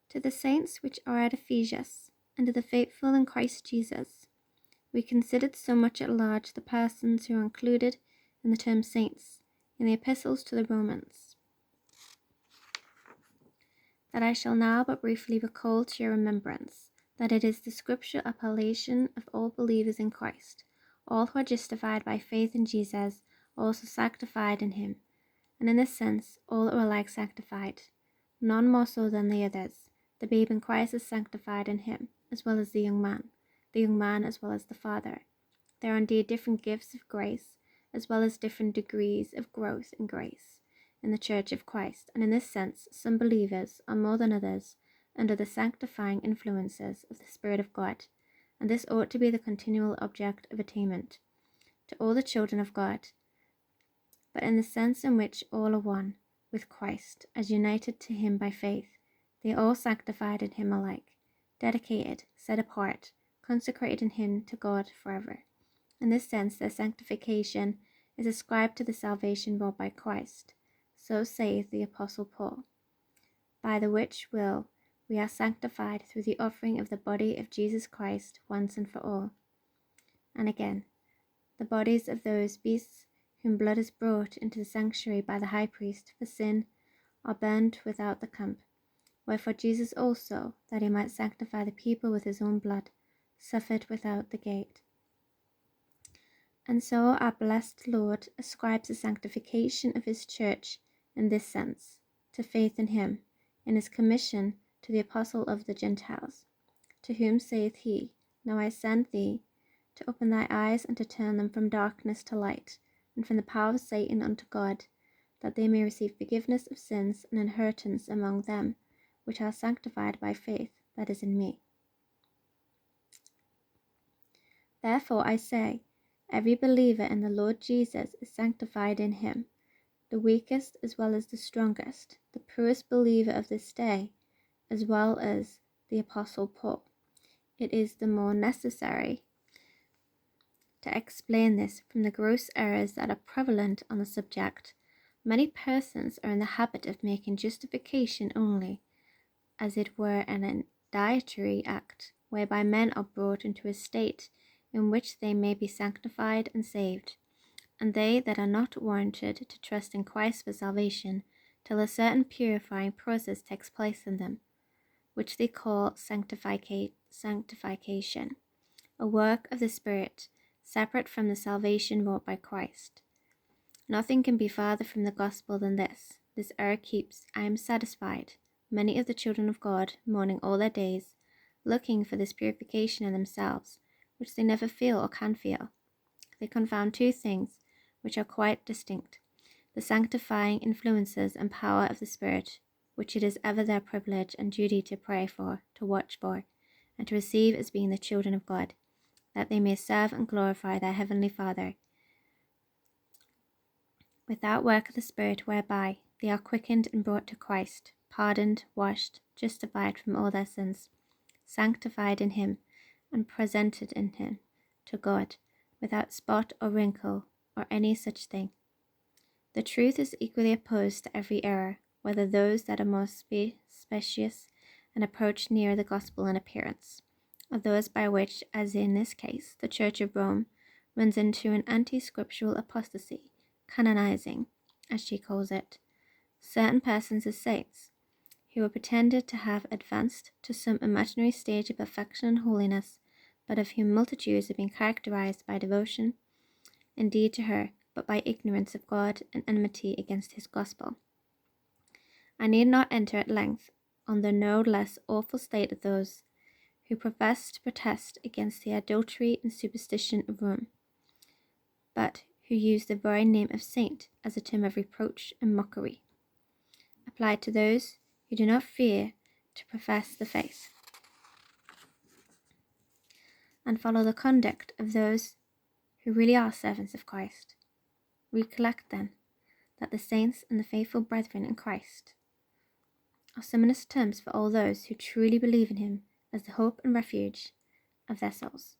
To the saints which are at Ephesus, and to the faithful in Christ Jesus, we considered so much at large the persons who are included in the term saints in the epistles to the Romans, that I shall now but briefly recall to your remembrance that it is the scripture appellation of all believers in Christ, all who are justified by faith in Jesus, also sanctified in him, and in this sense all are alike sanctified, none more so than the others. The babe in Christ is sanctified in him, as well as the young man as well as the father. There are indeed different gifts of grace, as well as different degrees of growth in grace in the church of Christ, and in this sense some believers are more than others under the sanctifying influences of the Spirit of God, and this ought to be the continual object of attainment to all the children of God, but in the sense in which all are one with Christ, as united to him by faith. They are all sanctified in him alike, dedicated, set apart, consecrated in him to God forever. In this sense, their sanctification is ascribed to the salvation wrought by Christ. So saith the Apostle Paul, by the which will we are sanctified through the offering of the body of Jesus Christ once and for all. And again, the bodies of those beasts whom blood is brought into the sanctuary by the high priest for sin are burned without the camp. Wherefore Jesus also, that he might sanctify the people with his own blood, suffered without the gate. And so our blessed Lord ascribes the sanctification of his church in this sense, to faith in him, in his commission to the apostle of the Gentiles, to whom saith he, Now I send thee to open thy eyes and to turn them from darkness to light, and from the power of Satan unto God, that they may receive forgiveness of sins and inheritance among them which are sanctified by faith that is in me. Therefore I say, every believer in the Lord Jesus is sanctified in him, the weakest as well as the strongest, the poorest believer of this day, as well as the Apostle Paul. It is the more necessary to explain this from the gross errors that are prevalent on the subject. Many persons are in the habit of making justification only, as it were an dietary act, whereby men are brought into a state in which they may be sanctified and saved, and they that are not warranted to trust in Christ for salvation, till a certain purifying process takes place in them, which they call sanctification, a work of the Spirit, separate from the salvation wrought by Christ. Nothing can be farther from the gospel than this. This error keeps, I am satisfied, many of the children of God mourning all their days, looking for this purification in themselves, which they never feel or can feel. They confound two things which are quite distinct, the sanctifying influences and power of the Spirit, which it is ever their privilege and duty to pray for, to watch for, and to receive as being the children of God, that they may serve and glorify their heavenly Father, with that work of the Spirit whereby they are quickened and brought to Christ, pardoned, washed, justified from all their sins, sanctified in him, and presented in him to God, without spot or wrinkle or any such thing. The truth is equally opposed to every error, whether those that are more specious and approach nearer the gospel in appearance, or those by which, as in this case, the Church of Rome runs into an anti-scriptural apostasy, canonizing, as she calls it, certain persons as saints, who were pretended to have advanced to some imaginary stage of perfection and holiness, but of whom multitudes have been characterized by devotion, indeed to her, but by ignorance of God and enmity against his gospel. I need not enter at length on the no less awful state of those who profess to protest against the adultery and superstition of Rome, but who use the very name of saint as a term of reproach and mockery, applied to those who do not fear to profess the faith, and follow the conduct of those who really are servants of Christ. Recollect then that the saints and the faithful brethren in Christ are similar terms for all those who truly believe in him as the hope and refuge of their souls.